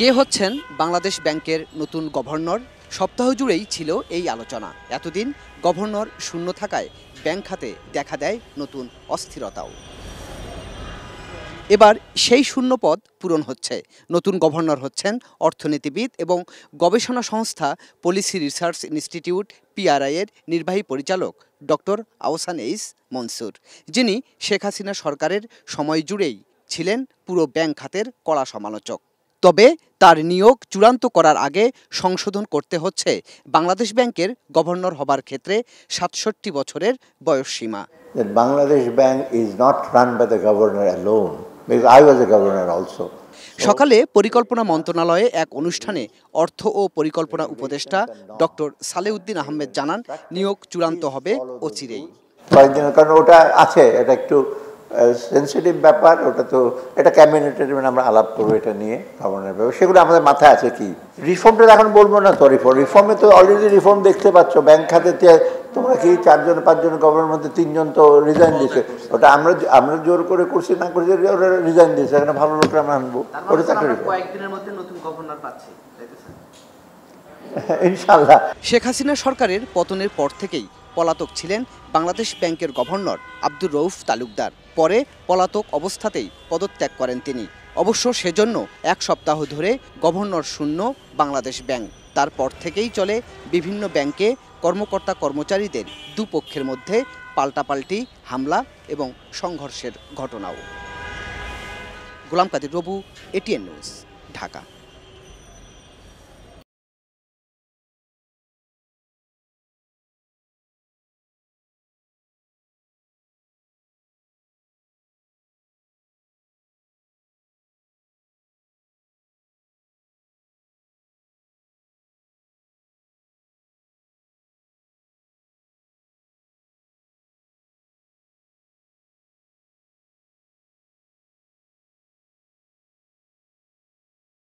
কে হচ্ছেন বাংলাদেশ ব্যাংকের নতুন গভর্নর? সপ্তাহ জুড়েই ছিল এই আলোচনা। এতদিন গভর্নর শূন্য থাকায় ব্যাংক খাতে দেখা দেয় নতুন অস্থিরতাও। এবার সেই শূন্য পদ পূরণ হচ্ছে। নতুন গভর্নর হচ্ছেন অর্থনীতিবিদ এবং গবেষণা সংস্থা পলিসি রিসার্চ ইনস্টিটিউট PRI এর নির্বাহী পরিচালক ডক্টর আহসান এইচ মনসুর, যিনি শেখ হাসিনা সরকারের সময় জুড়েই ছিলেন পুরো ব্যাংক খাতের কড়া সমালোচক। তবে তার নিয়োগ চূড়ান্ত করার আগে সংশোধন করতে হচ্ছে বাংলাদেশ ব্যাংকের গভর্নর হবার ক্ষেত্রে ৬৭ বছরের বয়সসীমা। Bangladesh Bank is not run by the governor alone, because I was a governor also. সকালে পরিকল্পনা মন্ত্রণালয়ে এক অনুষ্ঠানে অর্থ ও পরিকল্পনা উপদেষ্টা ডক্টর সালেউদ্দিন আহমেদ জানান, নিয়োগ চূড়ান্ত হবে অচিরেই। কয়েকদিনের কারণ ওটা আছে, এটা একটু সেন্সিটিভ ব্যাপার, ওটা তো এটা ক্যাবিনেটের আমরা আলাপ করবো এটা নিয়ে, গভর্নরের ব্যাপার সেগুলো আমাদের মাথায় আছে। কি রিফর্মটা এখন বলবো না তো, রিফর্মে তো অলরেডি রিফর্ম দেখতে পাচ্ছ। ব্যাংক খাতে তোমরা কি 4জন 5জন গভর্নরের মধ্যে 3জন তো রিজাইন দিয়েছে। ওটা আমরা জোর করে করছি না করছি, ওরা রিজাইন দিয়েছে। এখানে ভালো লোকরা আমরা আনবো, ওটা কয়েকদিনের মধ্যে নতুন গভর্নর পাচ্ছি ইনশাআল্লাহ। শেখ হাসিনা সরকারের পতনের পর থেকেই পলাতক ছিলেন বাংলাদেশ ব্যাংকের গভর্নর আব্দুর রউফ তালুকদার। পরে পলাতক অবস্থাতেই পদত্যাগ করেন তিনি। অবশ্য সেজন্য এক সপ্তাহ ধরে গভর্নর শূন্য বাংলাদেশ ব্যাংক। তারপর থেকেই চলে বিভিন্ন ব্যাংকে কর্মকর্তা কর্মচারীদের দুপক্ষের মধ্যে পাল্টাপাল্টি হামলা এবং সংঘর্ষের ঘটনাও। গোলাম কাদের রবু, ATN নিউজ, ঢাকা।